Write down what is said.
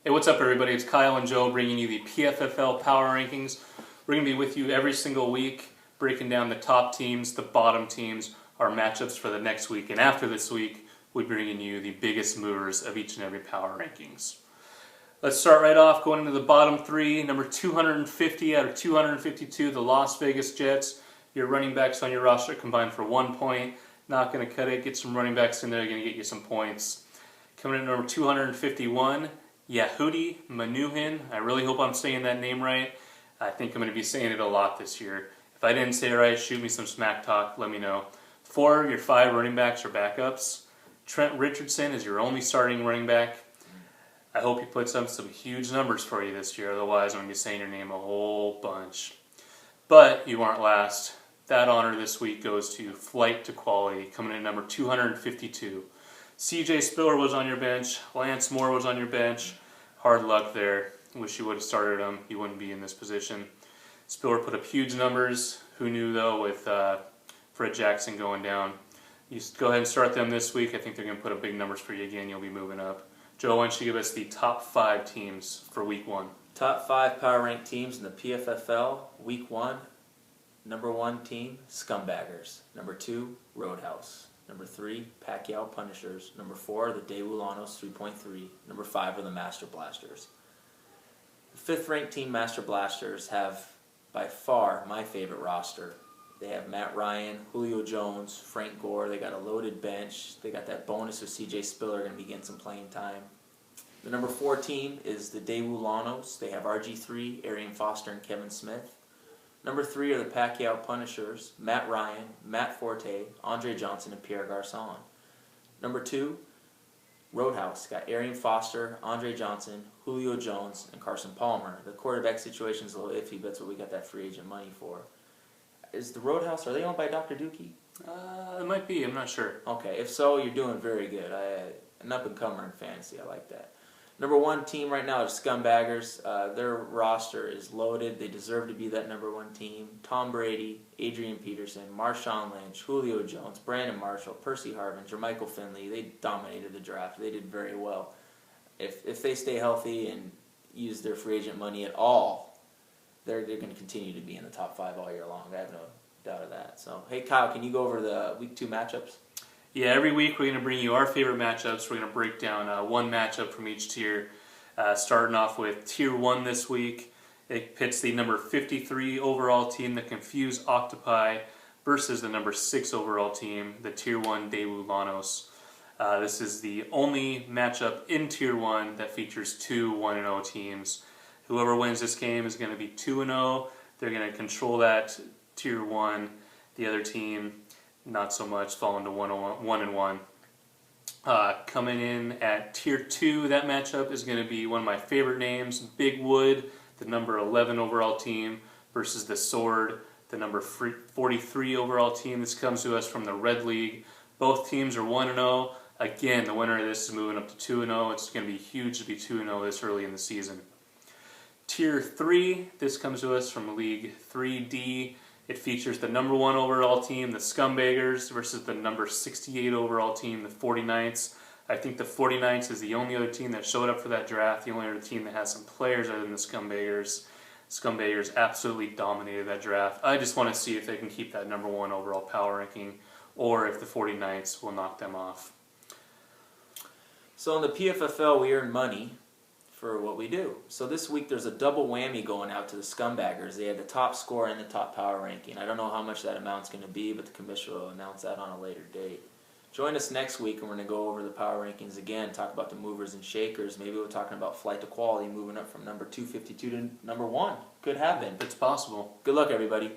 Hey, what's up everybody? It's Kyle and Joe bringing you the PFFL Power Rankings. We're going to be with you every single week, breaking down the top teams, the bottom teams, our matchups for the next week. And after this week, we're bringing you the biggest movers of each and every Power Rankings. Let's start right off going into the bottom three. Number 250 out of 252, the Las Vegas Jets. Your running backs on your roster combined for 1 point. Not going to cut it. Get some running backs in there. Going to get you some points. Coming in at number 251, Yehudi Menuhin. I really hope I'm saying that name right. I think I'm going to be saying it a lot this year. If I didn't say it right, shoot me some smack talk. Let me know. 4 of your 5 running backs are backups. Trent Richardson is your only starting running back. I hope he puts up some huge numbers for you this year. Otherwise, I'm going to be saying your name a whole bunch. But you aren't last. That honor this week goes to Flight to Quality, coming in at number 252. CJ Spiller was on your bench. Lance Moore was on your bench. Hard luck there. Wish you would have started him. He wouldn't be in this position. Spiller put up huge numbers. Who knew, though, with Fred Jackson going down. You go ahead and start them this week. I think they're going to put up big numbers for you again. You'll be moving up. Joe, why don't you give us the top 5 teams for Week 1? Top 5 power ranked teams in the PFFL, Week 1. Number 1 team, Scumbaggers. Number 2, Roadhouse. Number 3, Pacquiao Punishers. Number 4, the Daewoo 3.3. Number 5 are the Master Blasters. The 5th ranked team, Master Blasters, have by far my favorite roster. They have Matt Ryan, Julio Jones, Frank Gore. They got a loaded bench. They got that bonus with CJ Spiller going to be getting some playing time. The number 4 team is the Daewoo Lanos. They have RG3, Arian Foster, and Kevin Smith. Number 3 are the Pacquiao Punishers, Matt Ryan, Matt Forte, Andre Johnson, and Pierre Garçon. Number 2, Roadhouse, got Arian Foster, Andre Johnson, Julio Jones, and Carson Palmer. The quarterback situation is a little iffy, but that's what we got that free agent money for. Is the Roadhouse, are they owned by Dr. Dookie? It might be. I'm not sure. Okay, if so, you're doing very good. An up-and-comer in fantasy. I like that. Number 1 team right now is Scumbaggers. Their roster is loaded. They deserve to be that number 1 team. Tom Brady, Adrian Peterson, Marshawn Lynch, Julio Jones, Brandon Marshall, Percy Harvin, Jermichael Finley. They dominated the draft. They did very well. If they stay healthy and use their free agent money at all, they're going to continue to be in the top 5 all year long. I have no doubt of that. So, hey, Kyle, can you go over the Week 2 matchups? Yeah, every week we're going to bring you our favorite matchups. We're going to break down one matchup from each tier. Starting off with Tier 1 this week. It pits the number 53 overall team, the Confused Octopi, versus the number 6 overall team, the Tier 1 Daewoo Lanos. This is the only matchup in Tier 1 that features 2 1-0 teams. Whoever wins this game is going to be 2-0. They're going to control that Tier 1. The other team, not so much, falling to 1-1. Coming in at Tier 2, that matchup is going to be one of my favorite names, Big Wood, the number 11 overall team, versus the Sword, the number 43 overall team. This comes to us from the Red League. Both teams are 1-0. Again, the winner of this is moving up to 2-0. It's going to be huge to be 2-0 this early in the season. Tier 3, this comes to us from League 3D. It features the number 1 overall team, the Scumbaggers, versus the number 68 overall team, the 49ers. I think the 49ers is the only other team that showed up for that draft, the only other team that has some players other than the Scumbaggers. Scumbaggers absolutely dominated that draft. I just want to see if they can keep that number 1 overall power ranking, or if the 49ers will knock them off. So in the PFFL, we earn money for what we do. So this week there's a double whammy going out to the Scumbaggers. They had the top score and the top power ranking. I don't know how much that amount's going to be, but the commissioner will announce that on a later date. Join us next week and we're going to go over the power rankings again, talk about the movers and shakers. Maybe we're talking about Flight to Quality moving up from number 252 to number 1. Could happen. It's possible. Good luck, everybody.